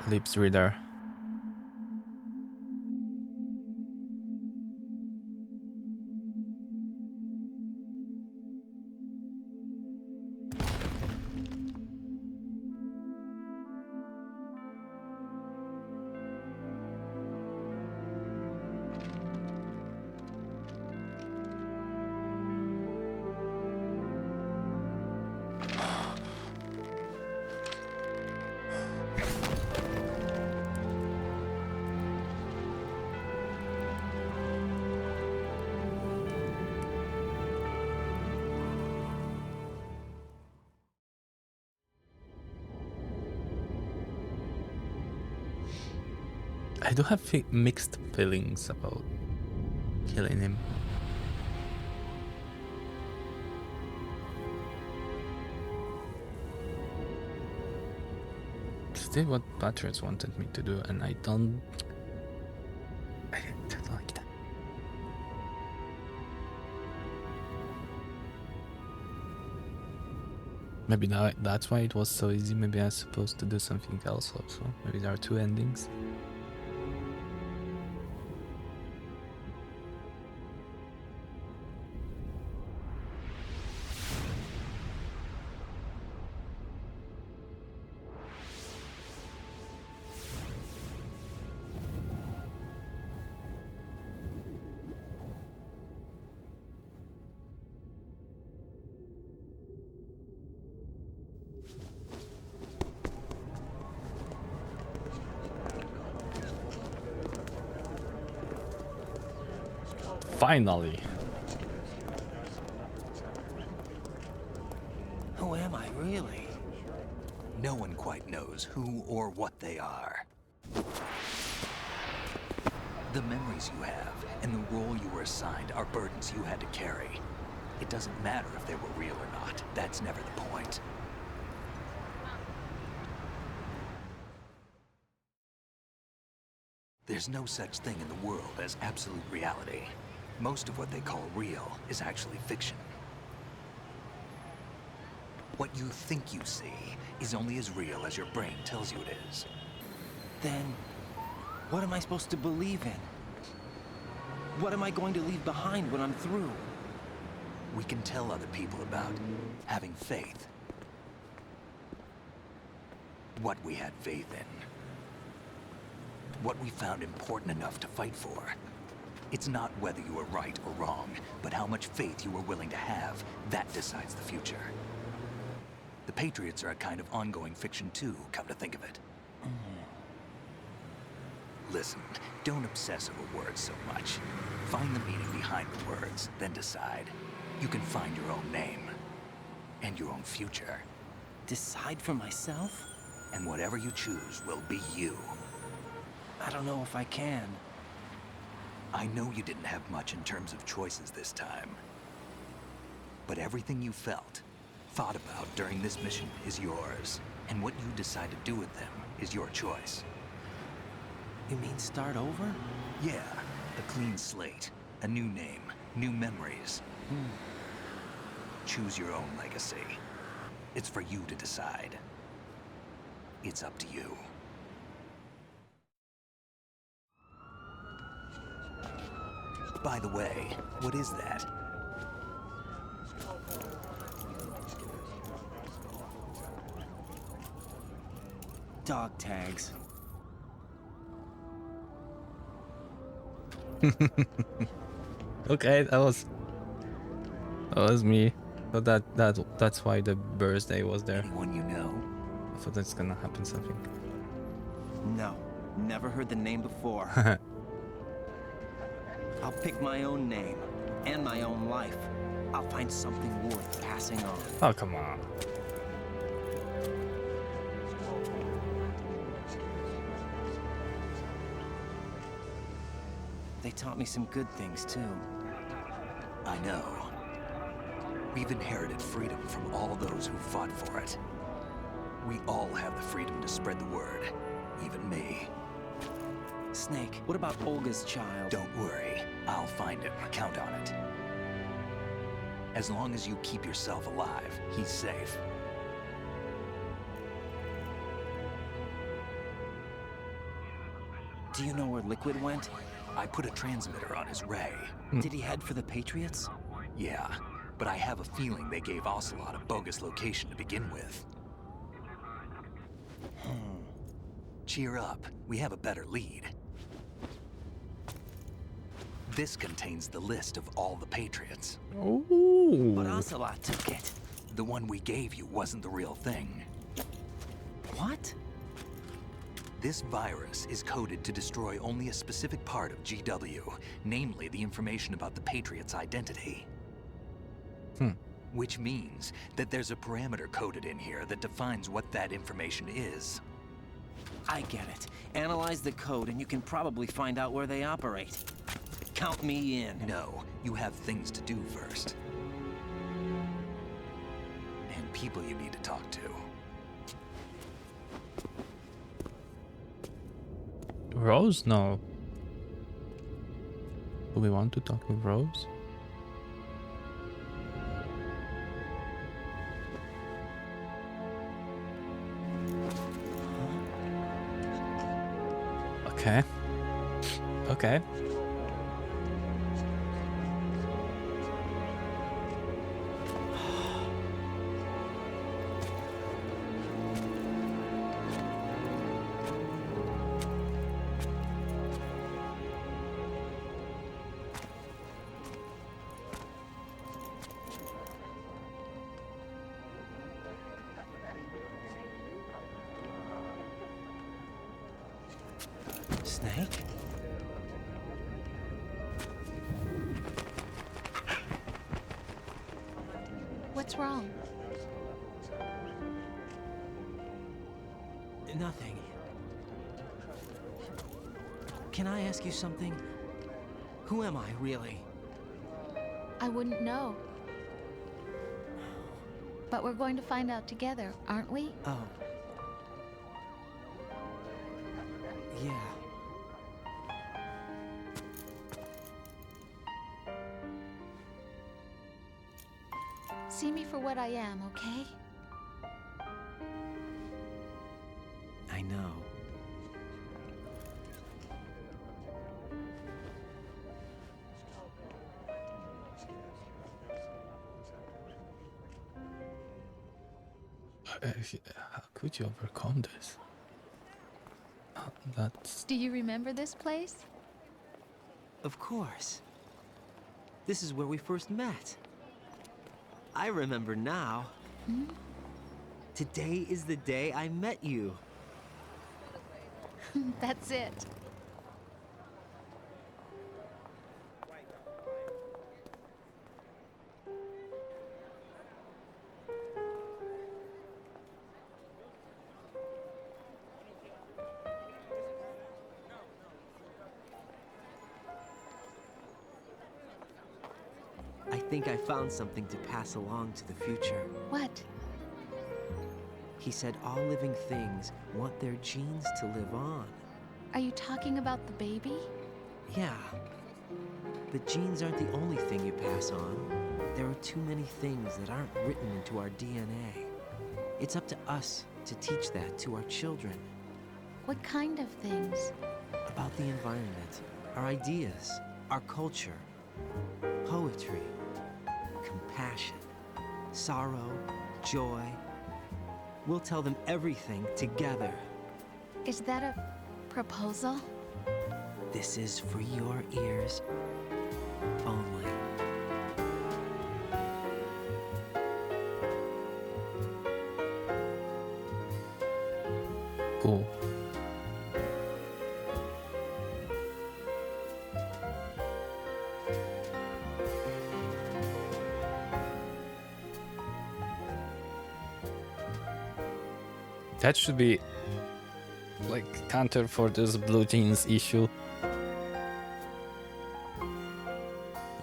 lips reader. I do have mixed feelings about killing him. Still what Patriots wanted me to do, and I don't like that. Maybe that's why it was so easy. Maybe I'm supposed to do something else also. Maybe there are two endings. Finally. Who am I, really? No one quite knows who or what they are. The memories you have and the role you were assigned are burdens you had to carry. It doesn't matter if they were real or not. That's never the point. There's no such thing in the world as absolute reality. Most of what they call real is actually fiction. What you think you see is only as real as your brain tells you it is. Then, what am I supposed to believe in? What am I going to leave behind when I'm through? We can tell other people about having faith. What we had faith in. What we found important enough to fight for. It's not whether you were right or wrong, but how much faith you were willing to have. That decides the future. The Patriots are a kind of ongoing fiction too, come to think of it. Listen, don't obsess over words so much. Find the meaning behind the words, then decide. You can find your own name. And your own future. Decide for myself? And whatever you choose will be you. I don't know if I can. I know you didn't have much in terms of choices this time. But everything you felt, thought about during this mission is yours. And what you decide to do with them is your choice. You mean start over? Yeah, a clean slate, a new name, new memories. Choose your own legacy. It's for you to decide. It's up to you. By the way, what is that? Dog tags. Okay, that was me. So that's why the birthday was there. Anyone you know? I thought that's gonna happen something. No, never heard the name before. I'll pick my own name and my own life. I'll find something worth passing on. Oh, come on. They taught me some good things, too. I know. We've inherited freedom from all those who fought for it. We all have the freedom to spread the word, even me. Snake, what about Olga's child? Don't worry, I'll find him. Count on it. As long as you keep yourself alive, he's safe. Do you know where Liquid went? I put a transmitter on his ray. Did he head for the Patriots? Yeah, but I have a feeling they gave Ocelot a bogus location to begin with. Cheer up, we have a better lead. This contains the list of all the Patriots. Ooh. But Ocelot took it. The one we gave you wasn't the real thing. What? This virus is coded to destroy only a specific part of GW, namely the information about the Patriot's identity. Which means that there's a parameter coded in here that defines what that information is. I get it. Analyze the code and you can probably find out where they operate. Count me in. No, you have things to do first. And people you need to talk to. Rose? No. Do we want to talk with Rose? Okay. Okay. Snake? What's wrong? Nothing. Can I ask you something? Who am I, really? I wouldn't know. But we're going to find out together, aren't we? Oh. Yeah. See me for what I am, okay? I know. How could you overcome this? That's... Do you remember this place? Of course. This is where we first met. I remember now. Today is the day I met you. That's it. I think I found something to pass along to the future. What? He said all living things want their genes to live on. Are you talking about the baby? Yeah. But genes aren't the only thing you pass on. There are too many things that aren't written into our DNA. It's up to us to teach that to our children. What kind of things? About the environment, our ideas, our culture, poetry, compassion, sorrow, joy. We'll tell them everything together. Is that a proposal? This is for your ears only. Cool. That should be like counter for this blue jeans issue.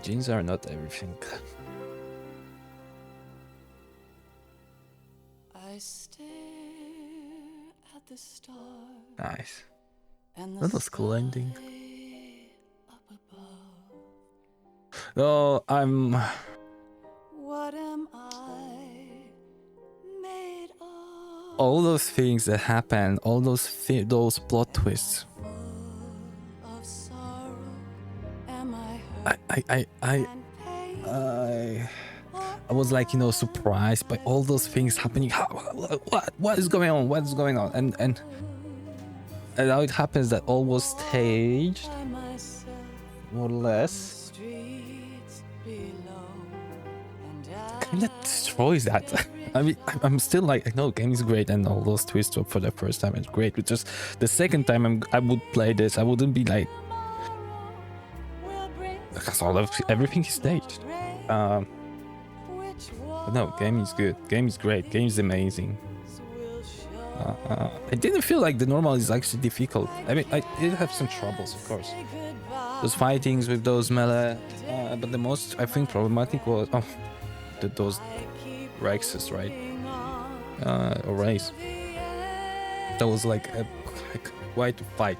Jeans are not everything. I stare at the stars. Nice. And That was cool ending. up above. No, I'm. What am I made of? All those things that happen, all those plot twists. Of sorrow, am I I was like, you know, surprised by all those things happening. What is going on? What is going on? And now it happens that all was staged, by myself more or less. streets below, and Kind of destroys that. I mean, I'm still like, I know game is great and all those twists for the first time it's great, but just the second time I would play this, I wouldn't be like, because everything is staged. But no, game is good. Game is great. Game is amazing. I didn't feel like the normal is actually difficult. I mean, I did have some troubles, of course. Those fightings with those melee, but the most I think problematic was those Rexes, right? Or Race. That was like quite a fight.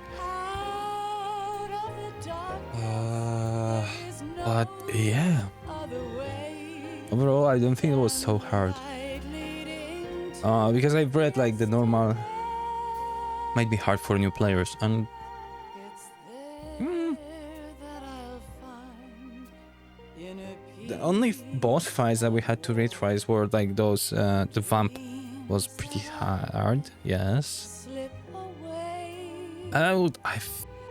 But yeah. Overall, I don't think it was so hard. Because I've read like the normal might be hard for new players, and the only boss fights that we had to retry were like those. The vamp was pretty hard, yes. I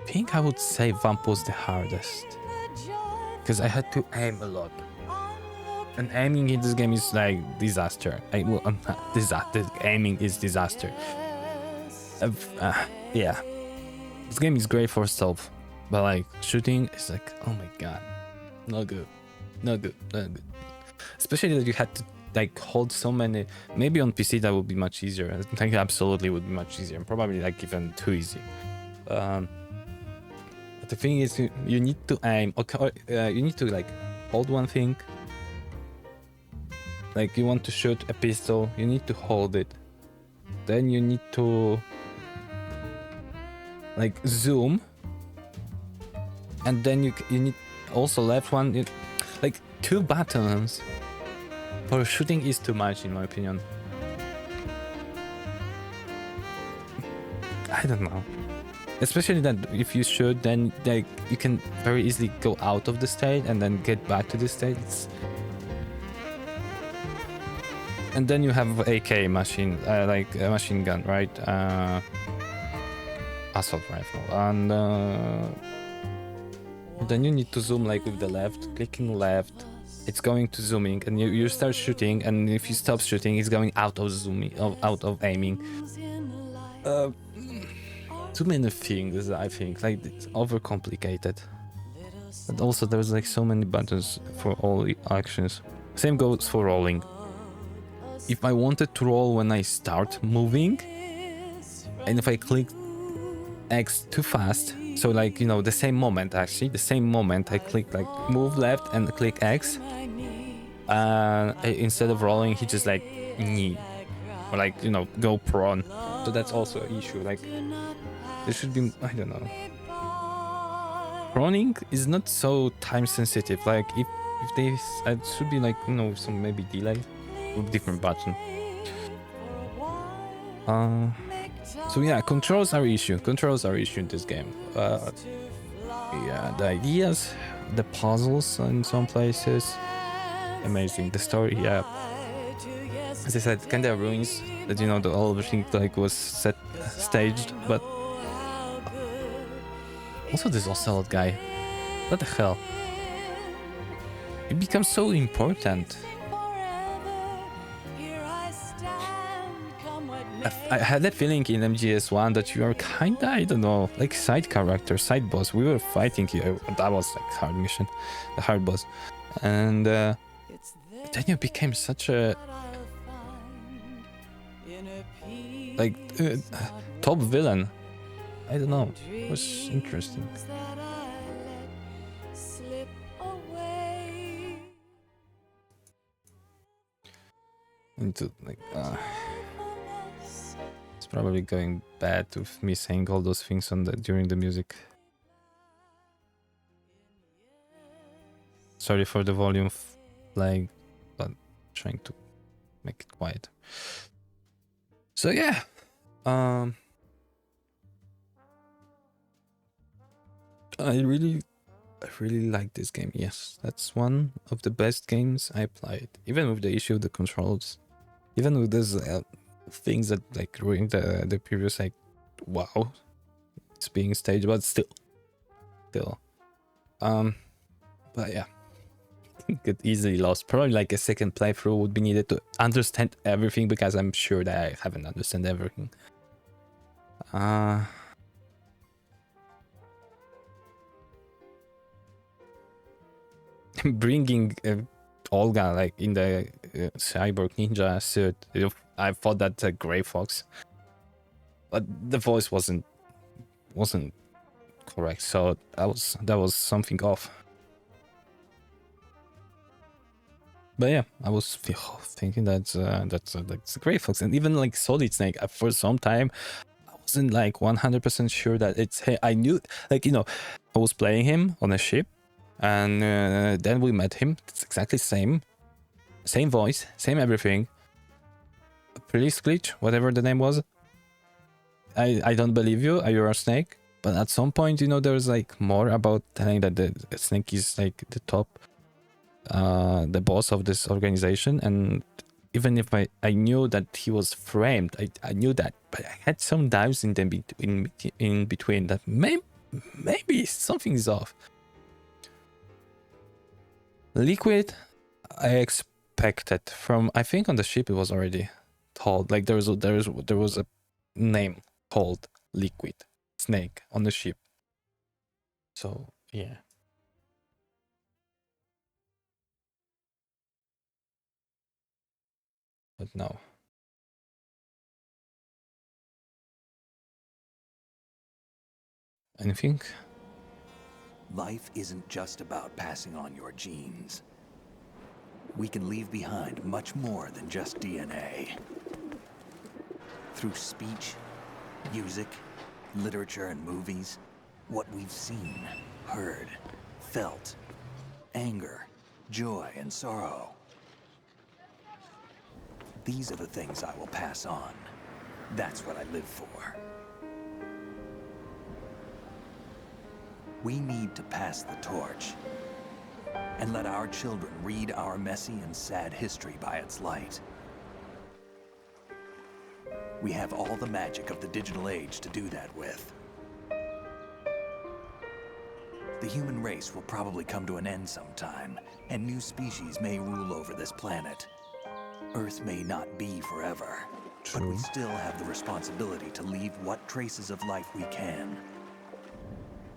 think I would say vamp was the hardest because I had to aim a lot. And aiming in this game is like disaster. Disaster. Aiming is disaster. Yeah, this game is great for stealth, but like shooting is like, oh my god, not good, not good, not good. Especially that you had to like hold so many. Maybe on PC that would be much easier. I think absolutely would be much easier, and probably like even too easy. But the thing is, you need to aim. Okay, you need to like hold one thing. Like you want to shoot a pistol, you need to hold it. Then you need to like zoom, and then you need also left one. Like 2 buttons for shooting is too much in my opinion. I don't know. Especially that if you shoot, then like you can very easily go out of the state and then get back to the state. And then you have AK machine, like a machine gun, right? Assault rifle, and then you need to zoom like with the left, clicking left. It's going to zooming, and you start shooting, and if you stop shooting, it's going out of zooming, out of aiming. Too many things, I think, like it's overcomplicated. And also there's like so many buttons for all the actions. Same goes for rolling. If I wanted to roll when I start moving, and if I click X too fast, so like, you know, the same moment I click like move left and click X, instead of rolling, he just like knee, or like, you know, go prone. So that's also an issue. Like there should be, I don't know. Proning is not so time sensitive. Like if they, it should be like, you know, some maybe delay with different button. So yeah, controls are issue. Controls are issue in this game. Yeah, the ideas, the puzzles in some places, amazing. The story, yeah. As I said, kind of ruins that the whole everything like was staged, but also this Ocelot guy. What the hell? It becomes so important. I had a feeling in MGS1 that you are kinda, I don't know, like side character, side boss. We were fighting you. That was like hard mission, the hard boss. And then you became such a like top villain. I don't know. It was interesting. Into like it's probably going bad with me saying all those things during the music. Sorry for the volume playing, but trying to make it quiet. So yeah, I really like this game. Yes, that's one of the best games I played. Even with the issue of the controls, even with those things that like ruined the previous, like, wow, it's being staged, but still. But yeah, get easily lost. Probably like a second playthrough would be needed to understand everything, because I'm sure that I haven't understood everything. Bringing Olga like in the cyborg ninja suit, I thought that's a Gray Fox, but the voice wasn't correct, so that was something off. But yeah, I was thinking that's a Gray Fox, and even like Solid Snake. For some time, I wasn't like 100% sure that it's him. I knew, like, I was playing him on a ship, and then we met him. It's exactly same voice, same everything. Police glitch, whatever the name was. I don't believe you. You're a snake. But at some point, there's like more about telling that the snake is like the top, the boss of this organization. And even if I knew that he was framed, I knew that, but I had some doubts in between that maybe something's off. Liquid, I expected from, I think on the ship it was already told, like there was a name called Liquid Snake on the ship. So yeah. But no. Anything? Life isn't just about passing on your genes. We can leave behind much more than just DNA. Through speech, music, literature, and movies, what we've seen, heard, felt, anger, joy, and sorrow. These are the things I will pass on. That's what I live for. We need to pass the torch and let our children read our messy and sad history by its light. We have all the magic of the digital age to do that with. The human race will probably come to an end sometime, and new species may rule over this planet. Earth may not be forever, but we still have the responsibility to leave what traces of life we can.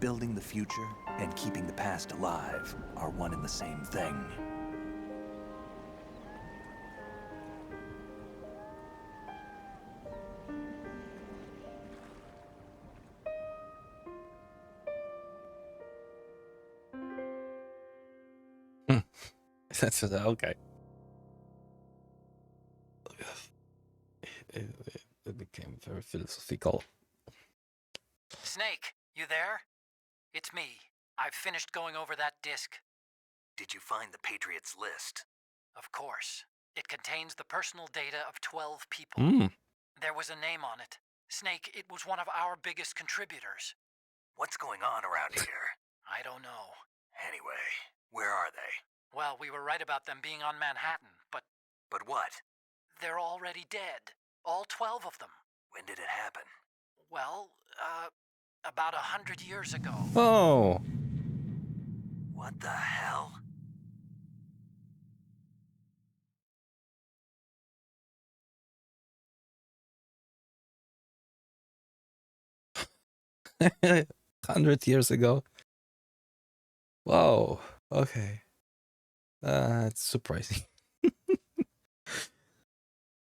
Building the future and keeping the past alive are one and the same thing. That's okay. It became very philosophical. Snake, you there? It's me. I've finished going over that disc. Did you find the Patriots list? Of course. It contains the personal data of 12 people. There was a name on it. Snake, it was one of our biggest contributors. What's going on around here? I don't know. Anyway, where are they? Well, we were right about them being on Manhattan, but But what? they're already dead. All 12 of them. When did it happen? Well, about 100 years ago. Oh. What the hell? Hundred years ago. Whoa. Okay. That's surprising.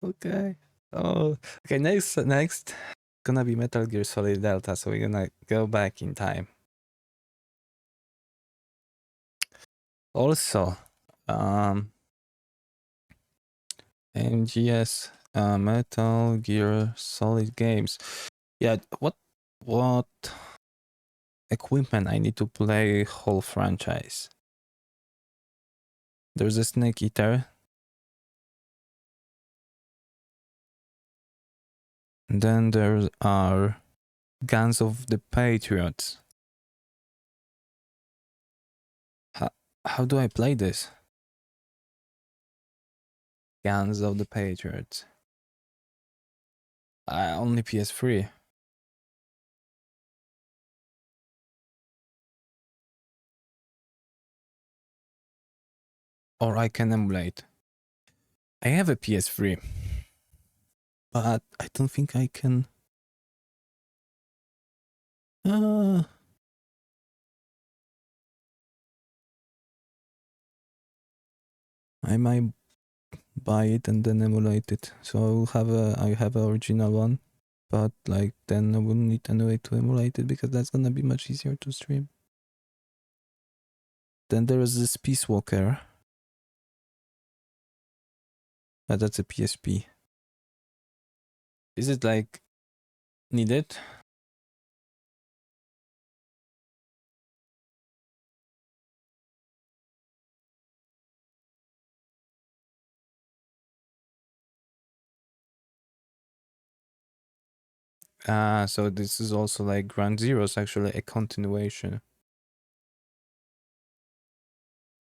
Okay. Oh. Okay. Next, gonna be Metal Gear Solid Delta. So we're gonna go back in time. Also, MGS, Metal Gear Solid games. Yeah. What equipment I need to play whole franchise? There's a Snake Eater. And then there are Guns of the Patriots. How do I play this? Guns of the Patriots. Only PS3. Or I can emulate. I have a PS3. But I don't think I can... I might buy it and then emulate it. So I have an original one. But like then I wouldn't need any way to emulate it because that's gonna be much easier to stream. Then there is this Peace Walker. That's a PSP. Is it like needed? So this is also like Ground Zeroes, actually a continuation.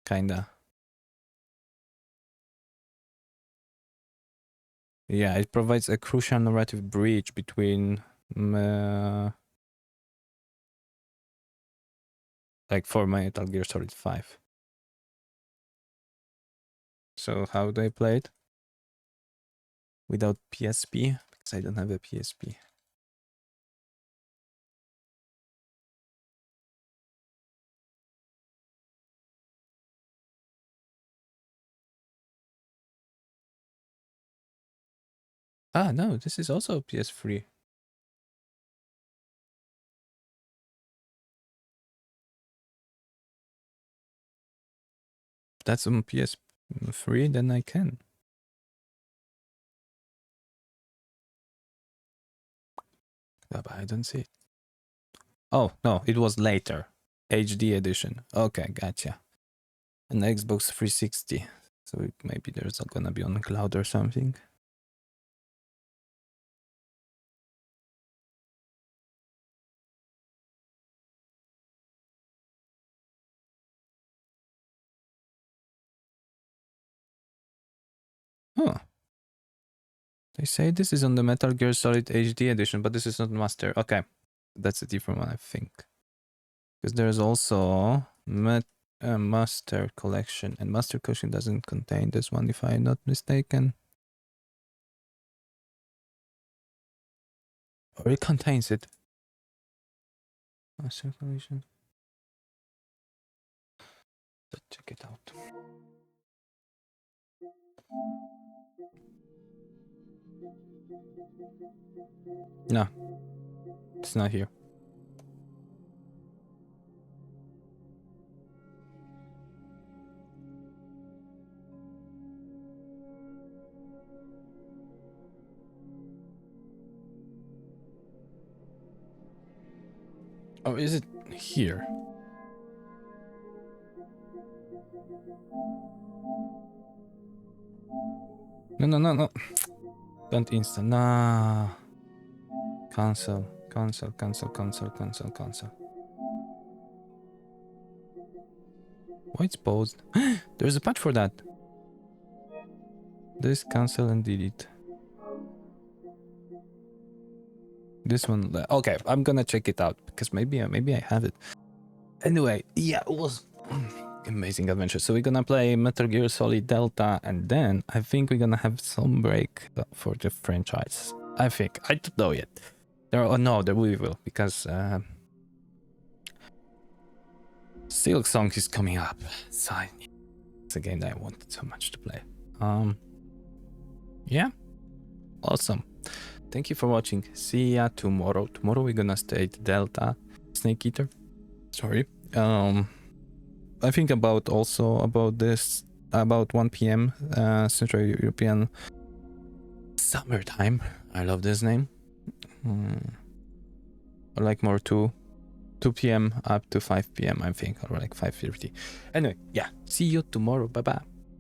Kinda. Yeah, it provides a crucial narrative bridge between like for Metal Gear Solid 5. So how do I play it? Without PSP? Because I don't have a PSP. No, this is also PS3. If that's on PS3, then I can. Yeah, but I don't see it. Oh, no, it was later. HD edition. Okay, gotcha. An Xbox 360. So maybe there's gonna be on the cloud or something. Huh. They say this is on the Metal Gear Solid HD edition, but this is not Master. Okay. That's a different one, I think. Because there's also Master Collection, and Master Collection doesn't contain this one, if I'm not mistaken. Or it contains it. Master Collection. Let's check it out. No, it's not here. Or is it here? No. Don't instant. Nah. Cancel. Why it's paused? There's a patch for that. This cancel and delete. This one. Okay, I'm gonna check it out because maybe I have it. Anyway, yeah, it was amazing adventure. So we're gonna play Metal Gear Solid Delta, and then I think we're gonna have some break for the franchise. I think. I don't know yet. There we will, because Silk Song is coming up. So it's a game that I wanted so much to play. Yeah, awesome. Thank you for watching. See ya tomorrow. Tomorrow we're gonna stay at Delta Snake Eater. Sorry. I think about this about 1 p.m. Central European summertime. I love this name. Or like more 2 p.m. up to 5 p.m. I think, or like 5:30. Anyway, yeah. See you tomorrow. Bye bye.